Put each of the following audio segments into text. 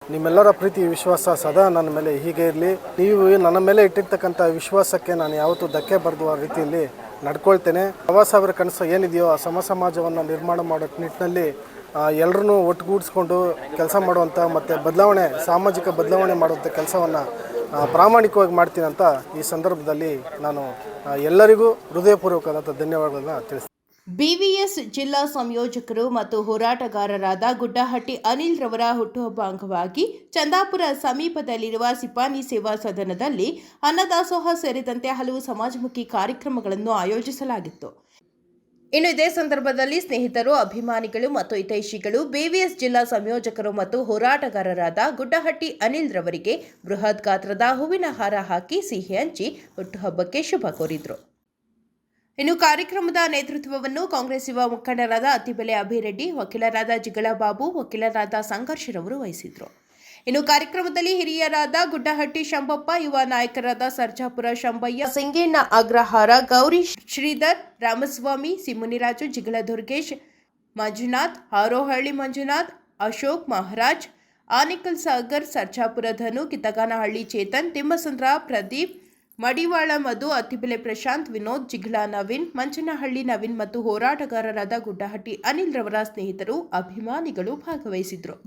ನಿಮ್ಮೆಲ್ಲರ ಪ್ರೀತಿ ವಿಶ್ವಾಸ ಸದಾ ನನ್ನ ಮೇಲೆ ಹೀಗೆ ಇರಲಿ. ನೀವು ನನ್ನ ಮೇಲೆ ಇಟ್ಟಿರ್ತಕ್ಕಂಥ ವಿಶ್ವಾಸಕ್ಕೆ ನಾನು ಯಾವತ್ತೂ ಧಕ್ಕೆ ಬರೆದುವ ರೀತಿಯಲ್ಲಿ ನಡ್ಕೊಳ್ತೇನೆ. ಪ್ರವಾಸವರ ಕನಸು ಏನಿದೆಯೋ ಆ ಸಮಾಜವನ್ನು ನಿರ್ಮಾಣ ಮಾಡೋ ನಿಟ್ಟಿನಲ್ಲಿ ಎಲ್ಲರನ್ನೂ ಒಟ್ಟುಗೂಡಿಸ್ಕೊಂಡು ಕೆಲಸ ಮಾಡುವಂಥ ಮತ್ತು ಸಾಮಾಜಿಕ ಬದಲಾವಣೆ ಮಾಡುವಂಥ ಕೆಲಸವನ್ನು ಪ್ರಾಮಾಣಿಕವಾಗಿ ಮಾಡ್ತೀನಿ ಅಂತ ಈ ಸಂದರ್ಭದಲ್ಲಿ ನಾನು ಎಲ್ಲರಿಗೂ ಹೃದಯಪೂರ್ವಕವಾದಂಥ ಧನ್ಯವಾದಗಳನ್ನು ತಿಳಿಸ್ತೀನಿ. ಬಿವಿಎಸ್ ಜಿಲ್ಲಾ ಸಂಯೋಜಕರು ಮತ್ತು ಹೋರಾಟಗಾರರಾದ ಗುಡ್ಡಹಟ್ಟಿ ಅನಿಲ್ ರವರ ಹುಟ್ಟುಹಬ್ಬ ಅಂಗವಾಗಿ ಚಂದಾಪುರ ಸಮೀಪದಲ್ಲಿರುವ ಸಿಪಾನಿ ಸೇವಾ ಸದನದಲ್ಲಿ ಅನ್ನದಾಸೋಹ ಸೇರಿದಂತೆ ಹಲವು ಸಮಾಜಮುಖಿ ಕಾರ್ಯಕ್ರಮಗಳನ್ನು ಆಯೋಜಿಸಲಾಗಿತ್ತು. ಇನ್ನು ಇದೇ ಸಂದರ್ಭದಲ್ಲಿ ಸ್ನೇಹಿತರು, ಅಭಿಮಾನಿಗಳು ಮತ್ತು ಹಿತೈಷಿಗಳು ಬಿವಿಎಸ್ ಜಿಲ್ಲಾ ಸಂಯೋಜಕರು ಮತ್ತು ಹೋರಾಟಗಾರರಾದ ಗುಡ್ಡಹಟ್ಟಿ ಅನಿಲ್ ರವರಿಗೆ ಬೃಹತ್ ಗಾತ್ರದ ಹೂವಿನ ಹಾರ ಹಾಕಿ ಸಿಹಿ ಹಂಚಿ ಹುಟ್ಟುಹಬ್ಬಕ್ಕೆ ಶುಭ ಕೋರಿದರು. ಇನ್ನು ಕಾರ್ಯಕ್ರಮದ ನೇತೃತ್ವವನ್ನು ಕಾಂಗ್ರೆಸ್ ಯುವ ಮುಖಂಡರಾದ ಅತ್ತಿಬೆಲೆ ಅಭಿರೆಡ್ಡಿ, ವಕೀಲರಾದ ಜಿಗಳಬಾಬು, ವಕೀಲರಾದ ಸಂಘರ್ಷರವರು ವಹಿಸಿದರು. ಇನ್ನು ಕಾರ್ಯಕ್ರಮದಲ್ಲಿ ಹಿರಿಯರಾದ ಗುಡ್ಡಹಟ್ಟಿ ಶಂಭಪ್ಪ, ಯುವ ನಾಯಕರಾದ ಸರ್ಜಾಪುರ ಶಂಭಯ್ಯ, ಸಿಂಗೇಣ್ಣ ಅಗ್ರಹಾರ, ಗೌರಿ ಶ್ರೀಧರ್, ರಾಮಸ್ವಾಮಿ, ಸಿಮುನಿರಾಜು, ಜಿಗಳ ದುರ್ಗೇಶ್, ಮಂಜುನಾಥ್, ಹಾರೋಹಳ್ಳಿ ಮಂಜುನಾಥ್, ಅಶೋಕ್ ಮಹಾರಾಜ್, ಆನಿಕಲ್ ಸಾಗರ್, ಸರ್ಜಾಪುರ ಧನು, ಕಿತ್ತಗಾನಹಳ್ಳಿ ಚೇತನ್, ತಿಮ್ಮಸಂದ್ರ ಪ್ರದೀಪ್, ಮಡಿವಾಳ ಮಧು, ಅತ್ತಿಬೆಲೆ ಪ್ರಶಾಂತ್, ವಿನೋದ್, ಜಿಗಳ ನವೀನ್, ಮಂಚನಹಳ್ಳಿ ನವೀನ್ ಮತ್ತು ಹೋರಾಟಗಾರರಾದ ಗುಡ್ಡಹಟ್ಟಿ ಅನಿಲ್ ರವರ ಸ್ನೇಹಿತರು, ಅಭಿಮಾನಿಗಳು ಭಾಗವಹಿಸಿದ್ರು.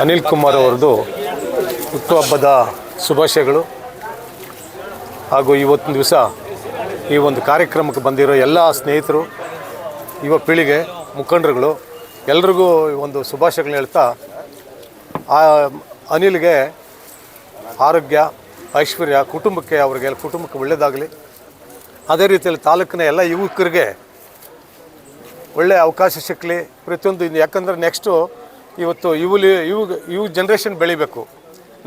ಅನಿಲ್ ಕುಮಾರ್ ಅವರದು ಹುಟ್ಟುಹಬ್ಬದ ಶುಭಾಶಯಗಳು. ಹಾಗೂ ಇವತ್ತಿನ ದಿವಸ ಈ ಒಂದು ಕಾರ್ಯಕ್ರಮಕ್ಕೆ ಬಂದಿರೋ ಎಲ್ಲ ಸ್ನೇಹಿತರು, ಯುವ ಪೀಳಿಗೆ ಮುಖಂಡರುಗಳು ಎಲ್ರಿಗೂ ಒಂದು ಶುಭಾಶಯಗಳನ್ನ ಹೇಳ್ತಾ, ಆ ಅನಿಲ್ಗೆ ಆರೋಗ್ಯ, ಐಶ್ವರ್ಯ, ಕುಟುಂಬಕ್ಕೆ ಒಳ್ಳೆಯದಾಗಲಿ. ಅದೇ ರೀತಿಯಲ್ಲಿ ತಾಲೂಕಿನ ಎಲ್ಲ ಯುವಕರಿಗೆ ಒಳ್ಳೆಯ ಅವಕಾಶ ಸಿಕ್ಕಲಿ ಪ್ರತಿಯೊಂದು. ಯಾಕಂದರೆ ನೆಕ್ಸ್ಟು ಇವತ್ತು ಇವು ಜನ್ರೇಷನ್ ಬೆಳಿಬೇಕು.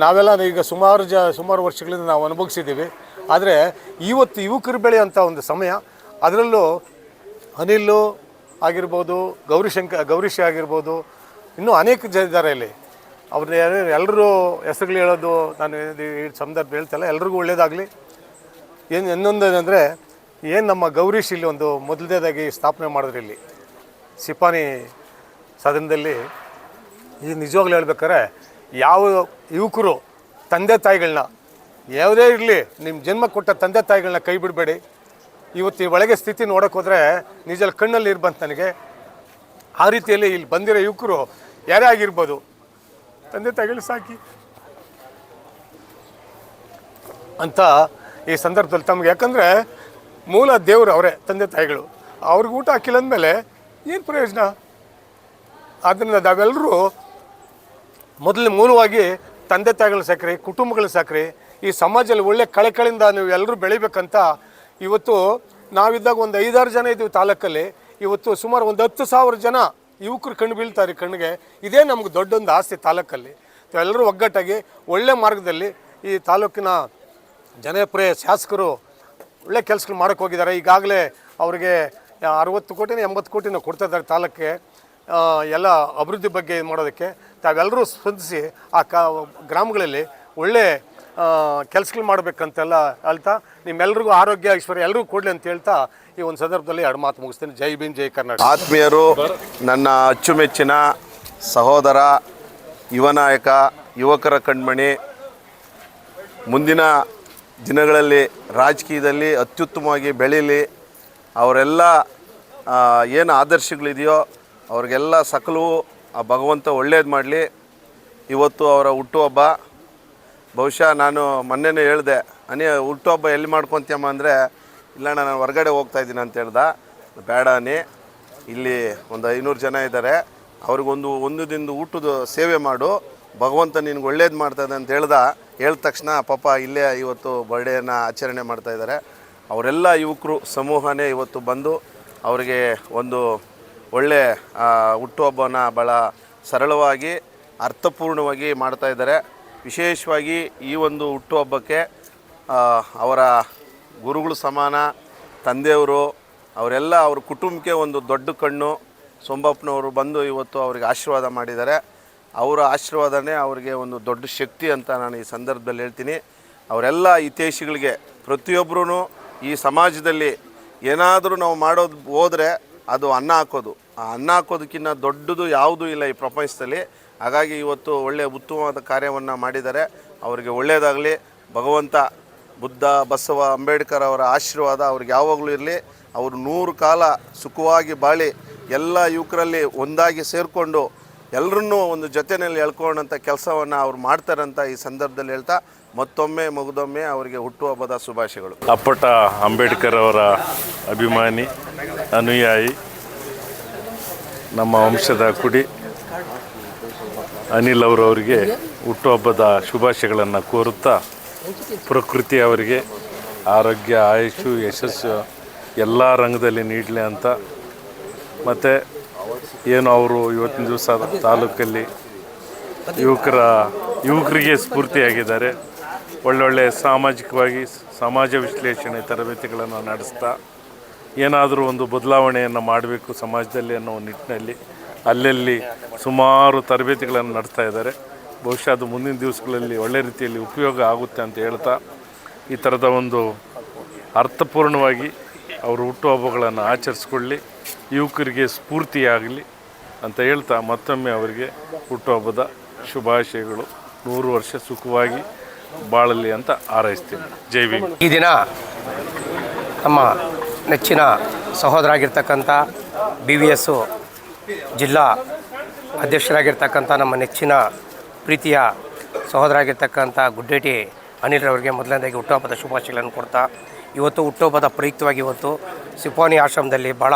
ನಾವೆಲ್ಲ ಈಗ ಸುಮಾರು ವರ್ಷಗಳಿಂದ ನಾವು ಅನುಭವಿಸಿದ್ದೀವಿ. ಆದರೆ ಇವತ್ತು ಯುವಕರು ಬೆಳೆಯುವಂಥ ಒಂದು ಸಮಯ. ಅದರಲ್ಲೂ ಅನಿಲ್ಲು ಆಗಿರ್ಬೋದು, ಗೌರೀಶ್ ಆಗಿರ್ಬೋದು, ಇನ್ನೂ ಅನೇಕ ಜನ ಇದ್ದಾರೆ ಇಲ್ಲಿ. ಅವ್ರನ್ನ ಎಲ್ಲರೂ ಹೆಸರುಗಳು ಹೇಳೋದು ನಾನು ಈ ಸಂದರ್ಭ ಹೇಳ್ತಲ್ಲ. ಎಲ್ರಿಗೂ ಒಳ್ಳೆಯದಾಗಲಿ. ಇನ್ನೊಂದು ಏನಂದರೆ, ನಮ್ಮ ಗೌರೀಶ್ ಇಲ್ಲಿ ಒಂದು ಮೊದಲನೇದಾಗಿ ಸ್ಥಾಪನೆ ಮಾಡಿದ್ರು ಇಲ್ಲಿ ಸಿಪಾನಿ ಸದನದಲ್ಲಿ. ಈ ನಿಜವಾಗ್ಲೂ ಹೇಳ್ಬೇಕಾದ್ರೆ ಯಾವ ಯುವಕರು ತಂದೆ ತಾಯಿಗಳನ್ನ ಯಾವುದೇ ಇರಲಿ, ನಿಮ್ಮ ಜನ್ಮ ಕೊಟ್ಟ ತಂದೆ ತಾಯಿಗಳನ್ನ ಕೈ ಬಿಡಬೇಡಿ. ಇವತ್ತು ಈ ಒಳಗೆ ಸ್ಥಿತಿ ನೋಡೋಕೆ ಹೋದರೆ ನಿಜ ಕಣ್ಣಲ್ಲಿ ಇರ್ಬಂತು ನನಗೆ. ಆ ರೀತಿಯಲ್ಲಿ ಇಲ್ಲಿ ಬಂದಿರೋ ಯುವಕರು ಯಾರೇ ಆಗಿರ್ಬೋದು, ತಂದೆ ತಾಯಿಗಳು ಸಾಕಿ ಅಂತ ಈ ಸಂದರ್ಭದಲ್ಲಿ ತಮಗೆ. ಯಾಕಂದರೆ ಮೂಲ ದೇವರು ಅವರೇ, ತಂದೆ ತಾಯಿಗಳು. ಅವ್ರಿಗೆ ಊಟ ಹಾಕಿಲ್ಲ ಅಂದಮೇಲೆ ಏನು ಪ್ರಯೋಜನ? ಆದ್ದರಿಂದ ನಾವೆಲ್ಲರೂ ಮೂಲವಾಗಿ ತಂದೆ ತಾಯಿಗಳನ್ನ ಸಾಕ್ರಿ, ಕುಟುಂಬಗಳನ್ನ ಸಾಕ್ರಿ. ಈ ಸಮಾಜದಲ್ಲಿ ಒಳ್ಳೆ ಕಳೆಕಳಿಂದ ನೀವು ಎಲ್ಲರೂ ಬೆಳಿಬೇಕಂತ ಇವತ್ತು ನಾವಿದ್ದಾಗ ಒಂದು 5-6 ಜನ ಇದ್ದೀವಿ ತಾಲೂಕಲ್ಲಿ. ಇವತ್ತು ಸುಮಾರು ಒಂದು 10,000 ಜನ ಯುವಕರು ಕಣ್ಣು ಬೀಳ್ತಾರೆ ಕಣ್ಣಿಗೆ. ಇದೇ ನಮ್ಗೆ ದೊಡ್ಡೊಂದು ಆಸ್ತಿ ತಾಲೂಕಲ್ಲಿ. ಎಲ್ಲರೂ ಒಗ್ಗಟ್ಟಾಗಿ ಒಳ್ಳೆ ಮಾರ್ಗದಲ್ಲಿ ಈ ತಾಲೂಕಿನ ಜನಪ್ರಿಯ ಶಾಸಕರು ಒಳ್ಳೆ ಕೆಲಸಗಳು ಮಾಡೋಕ್ಕೆ ಹೋಗಿದ್ದಾರೆ. ಈಗಾಗಲೇ ಅವರಿಗೆ 60 ಕೋಟಿನ 80 ಕೋಟಿನ ಕೊಡ್ತಾ ಇದ್ದಾರೆ ತಾಲೂಕಿಗೆ ಎಲ್ಲ ಅಭಿವೃದ್ಧಿ ಬಗ್ಗೆ ಮಾಡೋದಕ್ಕೆ. ತಾವೆಲ್ಲರೂ ಸ್ಪಂದಿಸಿ ಆ ಗ್ರಾಮಗಳಲ್ಲಿ ಒಳ್ಳೆ ಕೆಲಸಗಳು ಮಾಡಬೇಕಂತೆಲ್ಲ ಹೇಳ್ತಾ, ನಿಮ್ಮೆಲ್ರಿಗೂ ಆರೋಗ್ಯ ಐಶ್ವರ್ಯ ಎಲ್ಲರೂ ಕೊಡಲಿ ಅಂತ ಹೇಳ್ತಾ ಈ ಒಂದು ಸಂದರ್ಭದಲ್ಲಿ 2 ಮಾತು ಮುಗಿಸ್ತೀನಿ. ಜೈ ಭೀಮ್, ಜೈ ಕರ್ನಾಟಕ. ಆತ್ಮೀಯರು, ನನ್ನ ಅಚ್ಚುಮೆಚ್ಚಿನ ಸಹೋದರ, ಯುವ ನಾಯಕ, ಯುವಕರ ಕಣ್ಮಣಿ, ಮುಂದಿನ ದಿನಗಳಲ್ಲಿ ರಾಜಕೀಯದಲ್ಲಿ ಅತ್ಯುತ್ತಮವಾಗಿ ಬೆಳೀಲಿ, ಅವರೆಲ್ಲ ಏನು ಆದರ್ಶಗಳಿದೆಯೋ ಅವ್ರಿಗೆಲ್ಲ ಸಕಲವು ಆ ಭಗವಂತ ಒಳ್ಳೇದು ಮಾಡಲಿ. ಇವತ್ತು ಅವರ ಹುಟ್ಟುಹಬ್ಬ. ಬಹುಶಃ ನಾನು ಮೊನ್ನೆನೇ ಹೇಳಿದೆ, ಹುಟ್ಟುಹಬ್ಬ ಎಲ್ಲಿ ಮಾಡ್ಕೊತೀಯಮ್ಮ ಅಂದರೆ, ಇಲ್ಲ ನಾನು ಹೊರಗಡೆ ಹೋಗ್ತಾಯಿದ್ದೀನಿ ಅಂತ ಹೇಳ್ದ. ಬೇಡ ಇಲ್ಲಿ ಒಂದು 500 ಜನ ಇದ್ದಾರೆ, ಅವ್ರಿಗೊಂದು ದಿನದ ಊಟದ ಸೇವೆ ಮಾಡು, ಭಗವಂತ ನಿನ್ಗೆ ಒಳ್ಳೇದು ಮಾಡ್ತಾಯಿದೆ ಅಂತ ಹೇಳಿದ ತಕ್ಷಣ ಪಾಪ ಇಲ್ಲೇ ಇವತ್ತು ಬರ್ಡೇನ ಆಚರಣೆ ಮಾಡ್ತಾಯಿದ್ದಾರೆ. ಅವರೆಲ್ಲ ಯುವಕರು ಸಮೂಹನೇ ಇವತ್ತು ಬಂದು ಅವರಿಗೆ ಒಂದು ಒಳ್ಳೆ ಹುಟ್ಟುಹಬ್ಬನ ಭಾಳ ಸರಳವಾಗಿ ಅರ್ಥಪೂರ್ಣವಾಗಿ ಮಾಡ್ತಾಯಿದ್ದಾರೆ. ವಿಶೇಷವಾಗಿ ಈ ಒಂದು ಹುಟ್ಟುಹಬ್ಬಕ್ಕೆ ಅವರ ಗುರುಗಳು ಸಮಾನ, ತಂದೆಯವರು, ಅವರೆಲ್ಲ ಅವ್ರ ಕುಟುಂಬಕ್ಕೆ ಒಂದು ದೊಡ್ಡ ಕಣ್ಣು. ಸೊಂಬಪ್ಪನವರು ಬಂದು ಇವತ್ತು ಅವ್ರಿಗೆ ಆಶೀರ್ವಾದ ಮಾಡಿದ್ದಾರೆ. ಅವರ ಆಶೀರ್ವಾದನೇ ಅವರಿಗೆ ಒಂದು ದೊಡ್ಡ ಶಕ್ತಿ ಅಂತ ನಾನು ಈ ಸಂದರ್ಭದಲ್ಲಿ ಹೇಳ್ತೀನಿ. ಅವರೆಲ್ಲ ಹಿತೈಷಿಗಳಿಗೆ ಪ್ರತಿಯೊಬ್ಬರೂ ಈ ಸಮಾಜದಲ್ಲಿ ಏನಾದರೂ ನಾವು ಮಾಡೋದು ಹೋದರೆ ಅದು ಅನ್ನ ಹಾಕೋದು. ಆ ಅನ್ನ ಹಾಕೋದಕ್ಕಿಂತ ದೊಡ್ಡದು ಯಾವುದೂ ಇಲ್ಲ ಈ ಪ್ರಪಂಚದಲ್ಲಿ. ಹಾಗಾಗಿ ಇವತ್ತು ಒಳ್ಳೆಯ ಉತ್ತಮವಾದ ಕಾರ್ಯವನ್ನು ಮಾಡಿದ್ದಾರೆ. ಅವರಿಗೆ ಒಳ್ಳೆಯದಾಗಲಿ. ಭಗವಂತ ಬುದ್ಧ, ಬಸವ, ಅಂಬೇಡ್ಕರ್ ಅವರ ಆಶೀರ್ವಾದ ಅವ್ರಿಗೆ ಯಾವಾಗಲೂ ಇರಲಿ. ಅವರು 100 ಕಾಲ ಸುಖವಾಗಿ ಬಾಳಿ ಎಲ್ಲ ಯುವಕರಲ್ಲಿ ಒಂದಾಗಿ ಸೇರಿಕೊಂಡು ಎಲ್ಲರನ್ನೂ ಒಂದು ಜೊತೆಯಲ್ಲಿ ಎಳ್ಕೊಳ್ಳೋಂಥ ಕೆಲಸವನ್ನು ಅವ್ರು ಮಾಡ್ತಾರಂತ ಈ ಸಂದರ್ಭದಲ್ಲಿ ಹೇಳ್ತಾ ಮತ್ತೊಮ್ಮೆ ಮುಗಿದೊಮ್ಮೆ ಅವರಿಗೆ ಹುಟ್ಟುಹಬ್ಬದ ಶುಭಾಶಯಗಳು. ಅಪ್ಪಟ ಅಂಬೇಡ್ಕರ್ ಅವರ ಅಭಿಮಾನಿ, ಅನುಯಾಯಿ, ನಮ್ಮ ವಂಶದ ಕುಡಿ ಅನಿಲ್ ಅವರವರಿಗೆ ಹುಟ್ಟುಹಬ್ಬದ ಶುಭಾಶಯಗಳನ್ನು ಕೋರುತ್ತಾ, ಪ್ರಕೃತಿ ಅವರಿಗೆ ಆರೋಗ್ಯ, ಆಯುಷು, ಯಶಸ್ಸು ಎಲ್ಲ ರಂಗದಲ್ಲಿ ನೀಡಲಿ ಅಂತ, ಮತ್ತು ಏನು ಅವರು ಇವತ್ತಿನ ದಿವಸ ತಾಲೂಕಲ್ಲಿ ಯುವಕರಿಗೆ ಸ್ಫೂರ್ತಿಯಾಗಿದ್ದಾರೆ. ಒಳ್ಳೊಳ್ಳೆ ಸಾಮಾಜಿಕವಾಗಿ ಸಮಾಜ ವಿಶ್ಲೇಷಣೆ ತರಬೇತಿಗಳನ್ನು ನಡೆಸ್ತಾ ಏನಾದರೂ ಒಂದು ಬದಲಾವಣೆಯನ್ನು ಮಾಡಬೇಕು ಸಮಾಜದಲ್ಲಿ ಅನ್ನೋ ನಿಟ್ಟಿನಲ್ಲಿ ಅಲ್ಲಲ್ಲಿ ಸುಮಾರು ತರಬೇತಿಗಳನ್ನು ನಡೆಸ್ತಾ ಇದ್ದಾರೆ. ಬಹುಶಃ ಅದು ಮುಂದಿನ ದಿವಸಗಳಲ್ಲಿ ಒಳ್ಳೆ ರೀತಿಯಲ್ಲಿ ಉಪಯೋಗ ಆಗುತ್ತೆ ಅಂತ ಹೇಳ್ತಾ, ಈ ಥರದ ಒಂದು ಅರ್ಥಪೂರ್ಣವಾಗಿ ಅವರು ಹುಟ್ಟುಹಬ್ಬಗಳನ್ನು ಆಚರಿಸ್ಕೊಳ್ಳಿ, ಯುವಕರಿಗೆ ಸ್ಫೂರ್ತಿಯಾಗಲಿ ಅಂತ ಹೇಳ್ತಾ ಮತ್ತೊಮ್ಮೆ ಅವರಿಗೆ ಹುಟ್ಟುಹಬ್ಬದ ಶುಭಾಶಯಗಳು. 100 ವರ್ಷ ಸುಖವಾಗಿ ಬಾಳಲಿ ಅಂತ ಹಾರೈಸ್ತೀನಿ. ಜೈ ಭೀಮ್. ಈ ದಿನ ನಮ್ಮ ನೆಚ್ಚಿನ ಸಹೋದರ ಆಗಿರ್ತಕ್ಕಂಥ BVS ಜಿಲ್ಲಾ ಅಧ್ಯಕ್ಷರಾಗಿರ್ತಕ್ಕಂಥ ನಮ್ಮ ನೆಚ್ಚಿನ ಪ್ರೀತಿಯ ಸಹೋದರ ಆಗಿರ್ತಕ್ಕಂಥ ಗುಡ್ಡೇಟಿ ಅನಿಲ್ರವರಿಗೆ ಮೊದಲನೇದಾಗಿ ಹುಟ್ಟುಹಬ್ಬದ ಶುಭಾಶಯಗಳನ್ನು ಕೊಡ್ತಾ, ಇವತ್ತು ಹುಟ್ಟುಹಬ್ಬದ ಪ್ರಯುಕ್ತವಾಗಿ ಇವತ್ತು ಸಿಪಾನಿ ಆಶ್ರಮದಲ್ಲಿ ಭಾಳ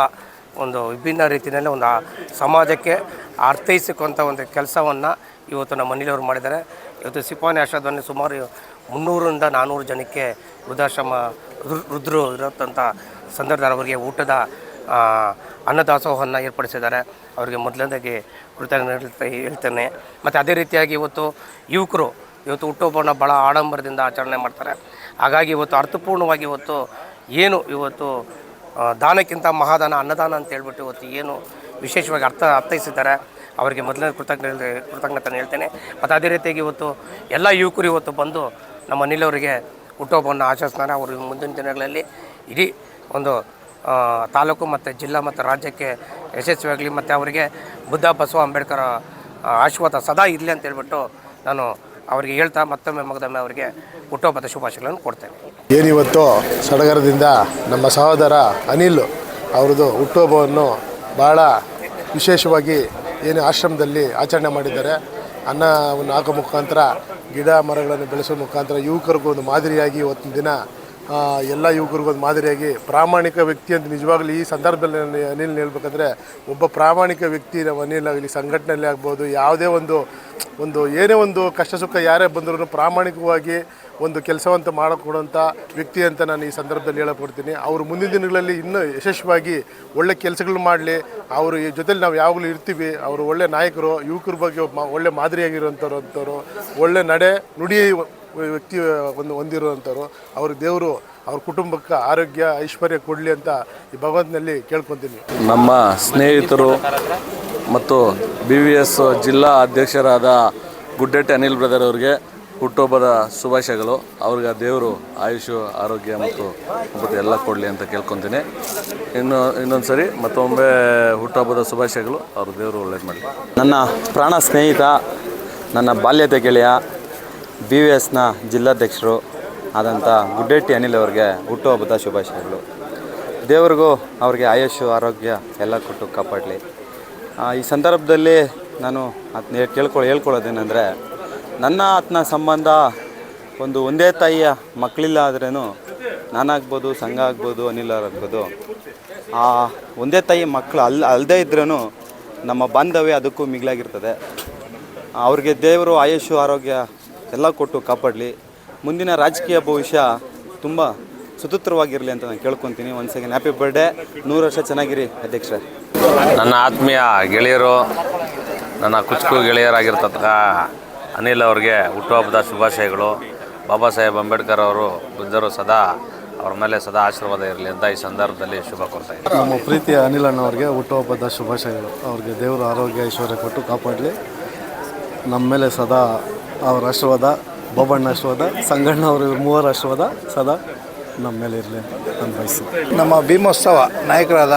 ಒಂದು ವಿಭಿನ್ನ ರೀತಿಯಲ್ಲಿ ಒಂದು ಸಮಾಜಕ್ಕೆ ಅರ್ಥೈಸಿಕೊಂಥ ಒಂದು ಕೆಲಸವನ್ನು ಇವತ್ತು ನಮ್ಮ ಅನಿಲವರು ಮಾಡಿದ್ದಾರೆ. ಇವತ್ತು ಸಿಪಾನಿ ಆಶ್ರಮದಲ್ಲಿ ಸುಮಾರು 300ರಿಂದ 400 ಜನಕ್ಕೆ ವೃದ್ಧಾಶ್ರಮ ವೃದ್ಧರು ಇರತಂಥ ಸಂದರ್ಭದಲ್ಲಿ ಅವರಿಗೆ ಊಟದ ಅನ್ನದಾಸೋಹವನ್ನು ಏರ್ಪಡಿಸಿದ್ದಾರೆ. ಅವರಿಗೆ ಮೊದಲನೇದಾಗಿ ಕೃತಜ್ಞತೆ ಹೇಳ್ತೇನೆ. ಮತ್ತು ಅದೇ ರೀತಿಯಾಗಿ ಇವತ್ತು ಯುವಕರು ಇವತ್ತು ಹುಟ್ಟುಹಬ್ಬವನ್ನು ಭಾಳ ಆಡಂಬರದಿಂದ ಆಚರಣೆ ಮಾಡ್ತಾರೆ. ಹಾಗಾಗಿ ಇವತ್ತು ಅರ್ಥಪೂರ್ಣವಾಗಿ ಇವತ್ತು ಏನು ಇವತ್ತು ದಾನಕ್ಕಿಂತ ಮಹಾದಾನ ಅನ್ನದಾನ ಅಂತ ಹೇಳ್ಬಿಟ್ಟು ಇವತ್ತು ಏನು ವಿಶೇಷವಾಗಿ ಅರ್ಥೈಸಿದ್ದಾರೆ, ಅವರಿಗೆ ಮೊದಲನೇ ಕೃತಜ್ಞತೆ ಹೇಳ್ತೇನೆ. ಮತ್ತು ಅದೇ ರೀತಿಯಾಗಿ ಇವತ್ತು ಎಲ್ಲ ಯುವಕರು ಇವತ್ತು ಬಂದು ನಮ್ಮ ಅನಿಲವರಿಗೆ ಹುಟ್ಟುಹಬ್ಬವನ್ನು ಆಚರಿಸ್ತಾರೆ. ಅವರು ಮುಂದಿನ ದಿನಗಳಲ್ಲಿ ಇಡೀ ಒಂದು ತಾಲೂಕು ಮತ್ತು ಜಿಲ್ಲಾ ಮತ್ತು ರಾಜ್ಯಕ್ಕೆ ಯಶಸ್ವಿಯಾಗಲಿ, ಮತ್ತು ಅವರಿಗೆ ಬುದ್ಧ ಬಸವ ಅಂಬೇಡ್ಕರ್ ಆಶೀರ್ವಾದ ಸದಾ ಇರಲಿ ಅಂತ ಹೇಳ್ಬಿಟ್ಟು ನಾನು ಅವರಿಗೆ ಹೇಳ್ತಾ ಮತ್ತೊಮ್ಮೆ ಮಗದೊಮ್ಮೆ ಅವರಿಗೆ ಹುಟ್ಟುಹಬ್ಬದ ಶುಭಾಶಯಗಳನ್ನು ಕೊಡ್ತೇನೆ. ಏನಿವತ್ತು ಸಡಗರದಿಂದ ನಮ್ಮ ಸಹೋದರ ಅನಿಲ್ ಅವ್ರದ್ದು ಹುಟ್ಟುಹಬ್ಬವನ್ನು ಭಾಳ ವಿಶೇಷವಾಗಿ ಏನು ಆಶ್ರಮದಲ್ಲಿ ಆಚರಣೆ ಮಾಡಿದ್ದಾರೆ. ಅನ್ನವನ್ನು ಹಾಕೋ ಮುಖಾಂತರ, ಗಿಡ ಮರಗಳನ್ನು ಬೆಳೆಸೋ ಮುಖಾಂತರ ಯುವಕರಿಗೂ ಒಂದು ಮಾದರಿಯಾಗಿ ಇವತ್ತಿನ ದಿನ ಎಲ್ಲ ಯುವಕರಿಗೂ ಒಂದು ಮಾದರಿಯಾಗಿ ಪ್ರಾಮಾಣಿಕ ವ್ಯಕ್ತಿ ಅಂತ ನಿಜವಾಗ್ಲೂ ಈ ಸಂದರ್ಭದಲ್ಲಿ ಅನಿಲ್ ಹೇಳ್ಬೇಕಂದ್ರೆ ಒಬ್ಬ ಪ್ರಾಮಾಣಿಕ ವ್ಯಕ್ತಿ ನಮ್ಮ ಅನಿಲ್ ಆಗಲಿ ಸಂಘಟನೆಯಲ್ಲಿ ಆಗ್ಬೋದು, ಯಾವುದೇ ಒಂದು ಏನೇ ಒಂದು ಕಷ್ಟ ಸುಖ ಯಾರೇ ಬಂದರೂ ಪ್ರಾಮಾಣಿಕವಾಗಿ ಒಂದು ಕೆಲಸವಂತ ಮಾಡಿಕೊಡುವಂಥ ವ್ಯಕ್ತಿ ಅಂತ ನಾನು ಈ ಸಂದರ್ಭದಲ್ಲಿ ಹೇಳಕೊಡ್ತೀನಿ. ಅವರು ಮುಂದಿನ ದಿನಗಳಲ್ಲಿ ಇನ್ನೂ ಯಶಸ್ವಿಯಾಗಿ ಒಳ್ಳೆ ಕೆಲಸಗಳು ಮಾಡಲಿ. ಅವರು ಈ ಜೊತೆಲಿ ನಾವು ಯಾವಾಗಲೂ ಇರ್ತೀವಿ. ಅವರು ಒಳ್ಳೆ ನಾಯಕರು, ಯುವಕರ ಬಗ್ಗೆ ಒಳ್ಳೆ ಮಾದರಿಯಾಗಿರುವಂಥವ್ರು, ಒಳ್ಳೆ ನಡೆ ನುಡಿ ವ್ಯಕ್ತಿ ಹೊಂದಿರುವಂಥವ್ರು. ಅವರು ದೇವರು ಅವ್ರ ಕುಟುಂಬಕ್ಕೆ ಆರೋಗ್ಯ ಐಶ್ವರ್ಯ ಕೊಡಲಿ ಅಂತ ಈ ಭಗವಂತನಲ್ಲಿ ಕೇಳ್ಕೊತೀನಿ. ನಮ್ಮ ಸ್ನೇಹಿತರು ಮತ್ತು BVS ಜಿಲ್ಲಾ ಅಧ್ಯಕ್ಷರಾದ ಗುಡ್ಡೇಟಿ ಅನಿಲ್ ಬ್ರದರ್ ಅವರಿಗೆ ಹುಟ್ಟುಹಬ್ಬದ ಶುಭಾಶಯಗಳು. ಅವ್ರಿಗೆ ದೇವರು ಆಯುಷು ಆರೋಗ್ಯ ಮತ್ತು ಎಲ್ಲ ಕೊಡಲಿ ಅಂತ ಕೇಳ್ಕೊತೀನಿ. ಇನ್ನೊಂದು ಸರಿ ಮತ್ತೊಮ್ಮೆ ಹುಟ್ಟುಹಬ್ಬದ ಶುಭಾಶಯಗಳು. ಅವರು ದೇವರು ಒಳ್ಳೇದು ಮಾಡಲಿ. ನನ್ನ ಪ್ರಾಣ ಸ್ನೇಹಿತ, ನನ್ನ ಬಾಲ್ಯದ ಗೆಳೆಯ, BVSನ ಜಿಲ್ಲಾಧ್ಯಕ್ಷರು ಆದಂಥ ಗುಡ್ಡೇಟಿ ಅನಿಲ್ ಅವ್ರಿಗೆ ಹುಟ್ಟುಹಬ್ಬದ ಶುಭಾಶಯಗಳು. ದೇವ್ರಿಗೂ ಅವ್ರಿಗೆ ಆಯುಷು ಆರೋಗ್ಯ ಎಲ್ಲ ಕೊಟ್ಟು ಕಾಪಾಡಲಿ. ಈ ಸಂದರ್ಭದಲ್ಲಿ ನಾನು ಅದನ್ನ ಹೇಳ್ಕೊಳ್ಳೋದೇನೆಂದರೆ, ನನ್ನ ಆತನ ಸಂಬಂಧ ಒಂದೇ ತಾಯಿಯ ಮಕ್ಕಳಿಲ್ಲ ಆದ್ರೂ ನಾನಾಗ್ಬೋದು, ಸಂಘ ಆಗ್ಬೋದು, ಅನಿಲ್ ಆಗ್ಬೋದು, ಆ ಒಂದೇ ತಾಯಿ ಮಕ್ಕಳು ಅಲ್ಲದೇ ಇದ್ರೂ ನಮ್ಮ ಬಾಂಧವ್ಯ ಅದಕ್ಕೂ ಮಿಗಿಲಾಗಿರ್ತದೆ. ಅವ್ರಿಗೆ ದೇವರು ಆಯುಷು ಆರೋಗ್ಯ ಎಲ್ಲ ಕೊಟ್ಟು ಕಾಪಾಡಲಿ. ಮುಂದಿನ ರಾಜಕೀಯ ಭವಿಷ್ಯ ತುಂಬ ಸುಸೂತ್ರವಾಗಿರಲಿ ಅಂತ ನಾನು ಕೇಳ್ಕೊತೀನಿ. ಒನ್ಸ್ ಅಗೇನ್ ಹ್ಯಾಪಿ ಬರ್ಡೇ, 100 ವರ್ಷ ಚೆನ್ನಾಗಿರಿ ಅಧ್ಯಕ್ಷರೇ. ನನ್ನ ಆತ್ಮೀಯ ಗೆಳೆಯರು, ನನ್ನ ಕುಚುಕು ಗೆಳೆಯರಾಗಿರ್ತಕ್ಕ ಅನಿಲ್ ಅವ್ರಿಗೆ ಹುಟ್ಟುಹಬ್ಬದ ಶುಭಾಶಯಗಳು. ಬಾಬಾ ಸಾಹೇಬ್ ಅಂಬೇಡ್ಕರ್ ಅವರು ಬುದ್ಧರು ಸದಾ ಅವ್ರ ಮೇಲೆ ಸದಾ ಆಶೀರ್ವಾದ ಇರಲಿ ಅಂತ ಈ ಸಂದರ್ಭದಲ್ಲಿ ಶುಭ ಕೊಡ್ತಾ ಇದ್ದೀನಿ. ನಮ್ಮ ಪ್ರೀತಿಯ ಅನಿಲ್ ಅಣ್ಣವ್ರಿಗೆ ಹುಟ್ಟುಹಬ್ಬದ ಶುಭಾಶಯಗಳು. ಅವ್ರಿಗೆ ದೇವರು ಆರೋಗ್ಯ ಐಶ್ವರ್ಯ ಕೊಟ್ಟು ಕಾಪಾಡಲಿ. ನಮ್ಮ ಮೇಲೆ ಸದಾ ಅವರ ಆಶೀರ್ವಾದ, ಬಾಬಣ್ಣ ಆಶೀರ್ವಾದ, ಸಂಗಣ್ಣ ಅವರು ಮೂವರ ಆಶೀರ್ವಾದ ಸದಾ ನಮ್ಮ ಮೇಲೆ ಇರಲಿ ಅಂತ ನಾನು ಬಯಸ್ತೀನಿ. ನಮ್ಮ ಭೀಮೋತ್ಸವ ನಾಯಕರಾದ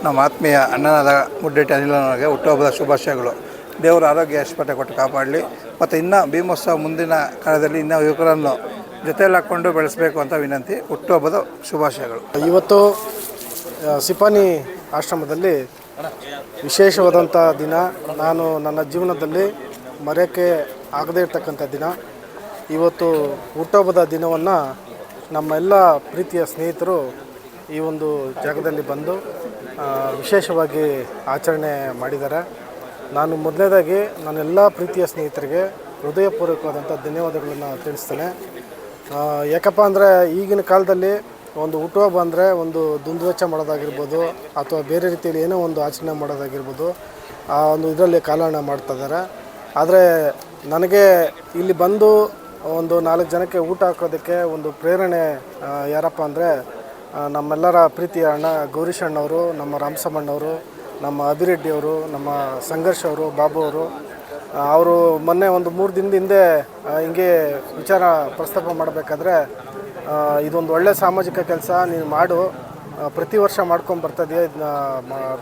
ನಮ್ಮ ಆತ್ಮೀಯ ಅಣ್ಣನಾದ ಗುಡ್ಡೇಟಿ ಅನಿಲನವರಿಗೆ ಹುಟ್ಟುಹಬ್ಬದ ಶುಭಾಶಯಗಳು. ದೇವರು ಆರೋಗ್ಯ ಐಶ್ವರ್ಯ ಕೊಟ್ಟು ಕಾಪಾಡಲಿ. ಮತ್ತು ಇನ್ನು ಭೀಮೋತ್ಸವ ಮುಂದಿನ ಕಾಲದಲ್ಲಿ ಇನ್ನೂ ಯುವಕರನ್ನು ಜೊತೆಯಲ್ಲಿ ಹಾಕ್ಕೊಂಡು ಬೆಳೆಸಬೇಕು ಅಂತ ವಿನಂತಿ. ಹುಟ್ಟುಹಬ್ಬದ ಶುಭಾಶಯಗಳು. ಇವತ್ತು ಸಿಪಾನಿ ಆಶ್ರಮದಲ್ಲಿ ವಿಶೇಷವಾದಂಥ ದಿನ. ನಾನು ನನ್ನ ಜೀವನದಲ್ಲಿ ಮರೆಯೋಕ್ಕೆ ಆಗದೇ ಇರ್ತಕ್ಕಂಥ ದಿನ. ಇವತ್ತು ಹುಟ್ಟುಹಬ್ಬದ ದಿನವನ್ನು ನಮ್ಮ ಎಲ್ಲ ಪ್ರೀತಿಯ ಸ್ನೇಹಿತರು ಈ ಒಂದು ಜಾಗದಲ್ಲಿ ಬಂದು ವಿಶೇಷವಾಗಿ ಆಚರಣೆ ಮಾಡಿದ್ದಾರೆ. ನಾನು ಮೊದಲನೇದಾಗಿ ನನ್ನೆಲ್ಲ ಪ್ರೀತಿಯ ಸ್ನೇಹಿತರಿಗೆ ಹೃದಯಪೂರ್ವಕವಾದಂಥ ಧನ್ಯವಾದಗಳನ್ನು ತಿಳಿಸ್ತೇನೆ. ಯಾಕಪ್ಪ ಅಂದರೆ ಈಗಿನ ಕಾಲದಲ್ಲಿ ಒಂದು ಹುಟ್ಟುಹಬ್ಬ ಅಂದರೆ ಒಂದು ದುಂದುವೆಚ್ಚ ಮಾಡೋದಾಗಿರ್ಬೋದು, ಅಥವಾ ಬೇರೆ ರೀತಿಯಲ್ಲಿ ಏನೋ ಒಂದು ಆಚರಣೆ ಮಾಡೋದಾಗಿರ್ಬೋದು, ಆ ಒಂದು ಇದರಲ್ಲಿ ಕಾಲಹರಣ ಮಾಡ್ತಾಯಿದ್ದಾರೆ. ಆದರೆ ನನಗೆ ಇಲ್ಲಿ ಬಂದು ಒಂದು 4 ಜನಕ್ಕೆ ಊಟ ಹಾಕೋದಕ್ಕೆ ಒಂದು ಪ್ರೇರಣೆ ಯಾರಪ್ಪ ಅಂದರೆ ನಮ್ಮೆಲ್ಲರ ಪ್ರೀತಿಯ ಅಣ್ಣ ಗೌರೀಶ್ ಅಣ್ಣವರು, ನಮ್ಮ ರಾಮಸಮ್ಮಣ್ಣವರು, ನಮ್ಮ ಅಭಿರೆಡ್ಡಿಯವರು, ನಮ್ಮ ಸಂಘರ್ಷ್ ಅವರು, ಬಾಬು ಅವರು ಮೊನ್ನೆ ಒಂದು 3 ದಿನದ ಹಿಂದೆ ಹಿಂಗೆ ವಿಚಾರ ಪ್ರಸ್ತಾಪ ಮಾಡಬೇಕಾದ್ರೆ, ಇದೊಂದು ಒಳ್ಳೆಯ ಸಾಮಾಜಿಕ ಕೆಲಸ ನೀನು ಮಾಡು, ಪ್ರತಿ ವರ್ಷ ಮಾಡ್ಕೊಂಡು ಬರ್ತಾಯಿದೆಯಾ, ಇದನ್ನ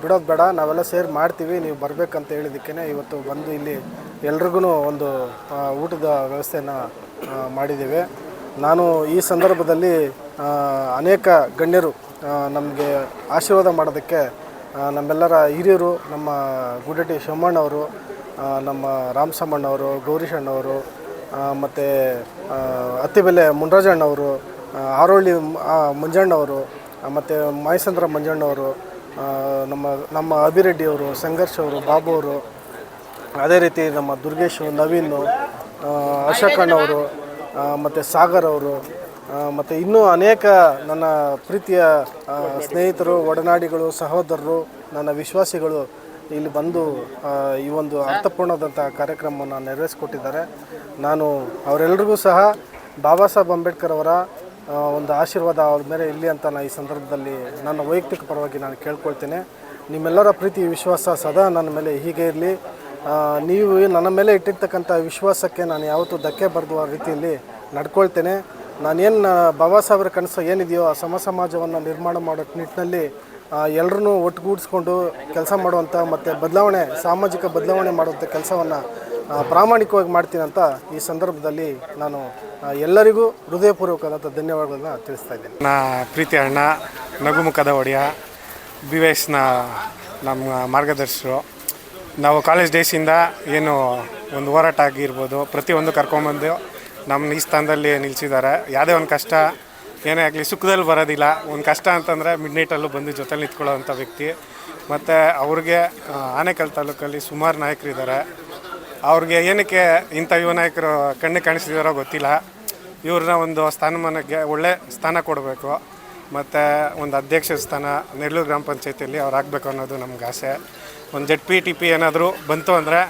ಬಿಡೋದು ಬೇಡ, ನಾವೆಲ್ಲ ಸೇರಿ ಮಾಡ್ತೀವಿ, ನೀವು ಬರಬೇಕಂತ ಹೇಳಿದ್ದಕ್ಕೇ ಇವತ್ತು ಬಂದು ಇಲ್ಲಿ ಎಲ್ರಿಗೂ ಒಂದು ಊಟದ ವ್ಯವಸ್ಥೆಯನ್ನು ಮಾಡಿದ್ದೇವೆ. ನಾನು ಈ ಸಂದರ್ಭದಲ್ಲಿ ಅನೇಕ ಗಣ್ಯರು ನಮಗೆ ಆಶೀರ್ವಾದ ಮಾಡೋದಕ್ಕೆ ನಮ್ಮೆಲ್ಲರ ಹಿರಿಯರು, ನಮ್ಮ ಗುಡ್ಡಟ್ಟಿ ಶಿವಮ್ಮಣ್ಣವರು, ನಮ್ಮ ರಾಮಸಮ್ಮಣ್ಣವರು, ಗೌರೀಶಣ್ಣವರು, ಮತ್ತು ಅತ್ತಿಬೆಲೆ ಮುನ್ರಾಜಣ್ಣವರು, ಆರೋಳಿ ಮಂಜಣ್ಣವರು, ಮತ್ತು ಮಾಯಸಂದ್ರ ಮಂಜಣ್ಣವರು, ನಮ್ಮ ಅಭಿರೆಡ್ಡಿಯವರು, ಸಂಘರ್ಷ್ ಅವರು, ಬಾಬು ಅವರು, ಅದೇ ರೀತಿ ನಮ್ಮ ದುರ್ಗೇಶು, ನವೀನು, ಅಶೋಕಣ್ಣವರು, ಮತ್ತು ಸಾಗರ್ ಅವರು, ಮತ್ತು ಇನ್ನೂ ಅನೇಕ ನನ್ನ ಪ್ರೀತಿಯ ಸ್ನೇಹಿತರು, ಒಡನಾಡಿಗಳು, ಸಹೋದರರು, ನನ್ನ ವಿಶ್ವಾಸಿಗಳು ಇಲ್ಲಿ ಬಂದು ಈ ಒಂದು ಅರ್ಥಪೂರ್ಣವಾದಂಥ ಕಾರ್ಯಕ್ರಮವನ್ನು ನೆರವೇರಿಸಿಕೊಟ್ಟಿದ್ದಾರೆ. ನಾನು ಅವರೆಲ್ಲರಿಗೂ ಸಹ ಬಾಬಾ ಸಾಹೇಬ್ ಅಂಬೇಡ್ಕರ್ ಅವರ ಒಂದು ಆಶೀರ್ವಾದ ಅವ್ರ ಮೇಲೆ ಇರಲಿ ಅಂತ ನಾನು ಈ ಸಂದರ್ಭದಲ್ಲಿ ನನ್ನ ವೈಯಕ್ತಿಕ ಪರವಾಗಿ ನಾನು ಕೇಳ್ಕೊಳ್ತೇನೆ. ನಿಮ್ಮೆಲ್ಲರ ಪ್ರೀತಿ ವಿಶ್ವಾಸ ಸದಾ ನನ್ನ ಮೇಲೆ ಹೀಗೆ ಇರಲಿ. ನೀವು ನನ್ನ ಮೇಲೆ ಇಟ್ಟಿರ್ತಕ್ಕಂಥ ವಿಶ್ವಾಸಕ್ಕೆ ನಾನು ಯಾವತ್ತೂ ಧಕ್ಕೆ ಬರೆದುವ ರೀತಿಯಲ್ಲಿ ನಡ್ಕೊಳ್ತೇನೆ. ನಾನೇನು ಬಾಬಾ ಸಾಹೇಬ್ರ ಕನಸು ಏನಿದೆಯೋ ಆ ಸಮಾಜವನ್ನು ನಿರ್ಮಾಣ ಮಾಡೋ ನಿಟ್ಟಿನಲ್ಲಿ ಎಲ್ಲರನ್ನೂ ಒಟ್ಟುಗೂಡಿಸ್ಕೊಂಡು ಕೆಲಸ ಮಾಡುವಂಥ ಮತ್ತು ಸಾಮಾಜಿಕ ಬದಲಾವಣೆ ಮಾಡುವಂಥ ಕೆಲಸವನ್ನು ಪ್ರಾಮಾಣಿಕವಾಗಿ ಮಾಡ್ತೀನಿ ಅಂತ ಈ ಸಂದರ್ಭದಲ್ಲಿ ನಾನು ಎಲ್ಲರಿಗೂ ಹೃದಯಪೂರ್ವಕವಾದಂಥ ಧನ್ಯವಾದಗಳನ್ನ ತಿಳಿಸ್ತಾ ಇದ್ದೇನೆ. ನನ್ನ ಪ್ರೀತಿ ಅಣ್ಣ, ನಗುಮುಖದ ಒಡೆಯ, BVSನ ನಮ್ಮ ಮಾರ್ಗದರ್ಶಿಗಳು. ನಾವು ಕಾಲೇಜ್ ಡೇಸಿಂದ ಏನು ಒಂದು ಹೋರಾಟ ಆಗಿರ್ಬೋದು, ಪ್ರತಿಯೊಂದು ಕರ್ಕೊಂಬಂದು ನಮ್ಮ ಈ ಸ್ಥಾನದಲ್ಲಿ ನಿಲ್ಲಿಸಿದ್ದಾರೆ. ಯಾವುದೇ ಒಂದು ಕಷ್ಟ ಏನೇ ಆಗಲಿ ಸುಖದಲ್ಲಿ ಬರೋದಿಲ್ಲ. ಒಂದು ಕಷ್ಟ ಅಂತಂದರೆ ಮಿಡ್ನೈಟಲ್ಲೂ ಬಂದು ಜೊತೆಲಿ ನಿಂತ್ಕೊಳ್ಳೋವಂಥ ವ್ಯಕ್ತಿ. ಮತ್ತು ಅವ್ರಿಗೆ ಆನೇಕಲ್ ತಾಲೂಕಲ್ಲಿ ಸುಮಾರು ನಾಯಕರಿದ್ದಾರೆ. ಅವ್ರಿಗೆ ಏನಕ್ಕೆ ಇಂಥ ಯುವ ನಾಯಕರು ಕಣ್ಣು ಕಾಣಿಸ್ತಿದ್ದಾರೋ ಗೊತ್ತಿಲ್ಲ. ಇವ್ರನ್ನ ಒಂದು ಸ್ಥಾನಮಾನಕ್ಕೆ ಒಳ್ಳೆ ಸ್ಥಾನ ಕೊಡಬೇಕು. ಮತ್ತು ಒಂದು ಅಧ್ಯಕ್ಷ ಸ್ಥಾನ ನೆರಳೂರು ಗ್ರಾಮ ಪಂಚಾಯತಿಯಲ್ಲಿ ಅವ್ರು ಆಗಬೇಕು ಅನ್ನೋದು ನಮ್ಗೆ ಆಸೆ. ಒಂದು ZP-TP ಏನಾದರೂ ಬಂತು ಅಂದರೆ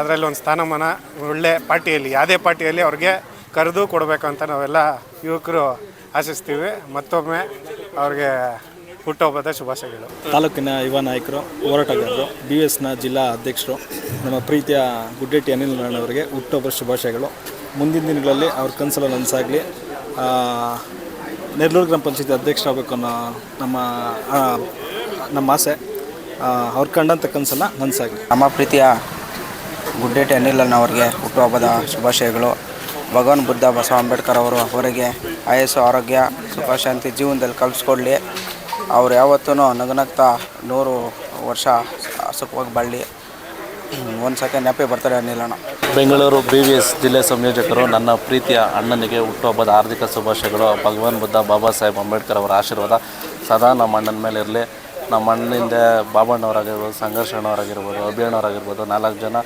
ಅದರಲ್ಲಿ ಒಂದು ಸ್ಥಾನಮಾನ ಒಳ್ಳೆ ಪಾರ್ಟಿಯಲ್ಲಿ, ಯಾವುದೇ ಪಾರ್ಟಿಯಲ್ಲಿ ಅವ್ರಿಗೆ ಕರೆದು ಕೊಡಬೇಕು ಅಂತ ನಾವೆಲ್ಲ ಯುವಕರು ಆಶಿಸ್ತೀವಿ. ಮತ್ತೊಮ್ಮೆ ಅವ್ರಿಗೆ ಹುಟ್ಟುಹಬ್ಬದ ಶುಭಾಶಯಗಳು. ತಾಲೂಕಿನ ಯುವ ನಾಯಕರು, ಹೋರಾಟಗಾರರು, BVSನ ಜಿಲ್ಲಾ ಅಧ್ಯಕ್ಷರು, ನಮ್ಮ ಪ್ರೀತಿಯ ಗುಡ್ಡಟ್ಟಿ ಅನಿಲ್ ಅವರಿಗೆ ಹುಟ್ಟುಹಬ್ಬದ ಶುಭಾಶಯಗಳು. ಮುಂದಿನ ದಿನಗಳಲ್ಲಿ ಅವ್ರ ಕನಸೆಲ್ಲ ನನಸಾಗಲಿ. ನೆರಳೂರು ಗ್ರಾಮ ಪಂಚಾಯತಿ ಅಧ್ಯಕ್ಷರಾಗಬೇಕು ಅನ್ನೋ ನಮ್ಮ ಆಸೆ. ಅವ್ರು ಕಂಡಂಥ ಕನಸೆಲ್ಲ ನನಸಾಗಲಿ. ನಮ್ಮ ಪ್ರೀತಿಯ ಗುಡ್ಡಟ್ಟಿ ಅನಿಲಣ್ಣವ್ರಿಗೆ ಹುಟ್ಟುಹಬ್ಬದ ಶುಭಾಶಯಗಳು. ಭಗವಾನ್ ಬುದ್ಧ ಬಸವ ಅಂಬೇಡ್ಕರ್ ಅವರು ಅವರಿಗೆ ಆಯಸ್ಸು, ಆರೋಗ್ಯ, ಸುಖ, ಶಾಂತಿ ಜೀವನದಲ್ಲಿ ಕಲಿಸ್ಕೊಡ್ಲಿ. ಅವ್ರು ಯಾವತ್ತೂ ನಗುನಗ್ತಾ 100 ವರ್ಷ ಸುಖವಾಗಿ ಬಾಳಲಿ. ಒಂದು ಸೆಕೆಂಡ್ ಹ್ಯಾಪಿ ಬರ್ತಾರೆ ಅನಿಲಣ್ಣ. ಬೆಂಗಳೂರು BVS ಜಿಲ್ಲೆ ಸಂಯೋಜಕರು, ನನ್ನ ಪ್ರೀತಿಯ ಅಣ್ಣನಿಗೆ ಹುಟ್ಟುಹಬ್ಬದ ಹಾರ್ದಿಕ ಶುಭಾಶಯಗಳು. ಭಗವಾನ್ ಬುದ್ಧ ಬಾಬಾ ಸಾಹೇಬ್ ಅಂಬೇಡ್ಕರ್ ಅವರ ಆಶೀರ್ವಾದ ಸದಾ ನಮ್ಮ ಅಣ್ಣನ ಮೇಲೆ ಇರಲಿ. ನಮ್ಮ ಅಣ್ಣನಿಂದ ಬಾಬಣ್ಣವರಾಗಿರ್ಬೋದು, ಸಂಘರ್ಷಣ್ಣವರಾಗಿರ್ಬೋದು, ಅಭಿಯಣ್ಣವರಾಗಿರ್ಬೋದು, 4 ಜನ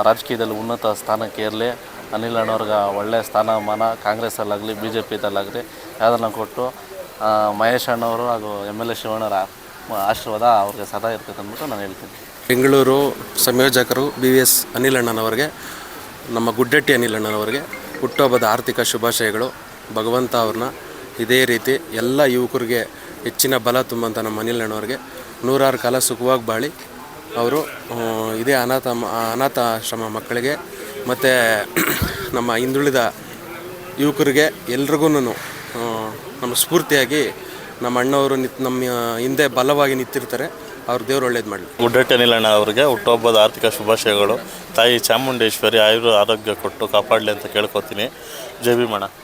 ರಾಜಕೀಯದಲ್ಲಿ ಉನ್ನತ ಸ್ಥಾನಕ್ಕೆ ಇರಲಿ. ಅನಿಲ್ ಅಣ್ಣವ್ರಿಗೆ ಒಳ್ಳೆಯ ಸ್ಥಾನಮಾನ ಕಾಂಗ್ರೆಸ್ಸಲ್ಲಾಗಲಿ BJPದಲ್ಲಾಗಲಿ ಯಾವುದನ್ನು ಕೊಟ್ಟು ಮಹೇಶ್ ಅಣ್ಣವರು ಹಾಗೂ MLA ಶಿವಣ್ಣವರ ಆಶೀರ್ವಾದ ಅವ್ರಿಗೆ ಸದಾ ಇರ್ತೈತೆ ಅಂದ್ಬಿಟ್ಟು ನಾನು ಹೇಳ್ತೀನಿ. ಬೆಂಗಳೂರು ಸಂಯೋಜಕರು BVS ಅನಿಲ್ ಅಣ್ಣನವರಿಗೆ, ನಮ್ಮ ಗುಡ್ಡಟ್ಟಿ ಅನಿಲ್ ಅಣ್ಣನವರಿಗೆ ಹುಟ್ಟುಹಬ್ಬದ ಆರ್ಥಿಕ ಶುಭಾಶಯಗಳು. ಭಗವಂತ ಅವ್ರನ್ನ ಇದೇ ರೀತಿ ಎಲ್ಲ ಯುವಕರಿಗೆ ಹೆಚ್ಚಿನ ಬಲ ತುಂಬಂಥ ನಮ್ಮ ಅನಿಲ್ ಅಣ್ಣವ್ರಿಗೆ 100 ಕಾಲ ಸುಖವಾಗಿ ಬಾಳಿ ಅವರು ಇದೇ ಅನಾಥಾಶ್ರಮ ಮಕ್ಕಳಿಗೆ ಮತ್ತು ನಮ್ಮ ಹಿಂದುಳಿದ ಯುವಕರಿಗೆ ಎಲ್ರಿಗೂ ನಮ್ಮ ಸ್ಫೂರ್ತಿಯಾಗಿ ನಮ್ಮ ಅಣ್ಣವರು ನಮ್ಮ ಹಿಂದೆ ಬಲವಾಗಿ ನಿಂತಿರ್ತಾರೆ. ಅವ್ರ ದೇವ್ರು ಒಳ್ಳೇದು ಮಾಡಲಿ. ಗುಡ್ಡಟ್ಟಿ ಅನಿಲಣ್ಣ ಅವರಿಗೆ ಹುಟ್ಟುಹಬ್ಬದ ಆರ್ಥಿಕ ಶುಭಾಶಯಗಳು. ತಾಯಿ ಚಾಮುಂಡೇಶ್ವರಿ ಆಯುರ ಆರೋಗ್ಯ ಕೊಟ್ಟು ಕಾಪಾಡಲಿ ಅಂತ ಕೇಳ್ಕೊತೀನಿ. ಜೈ ಭೀಮಣ್ಣ.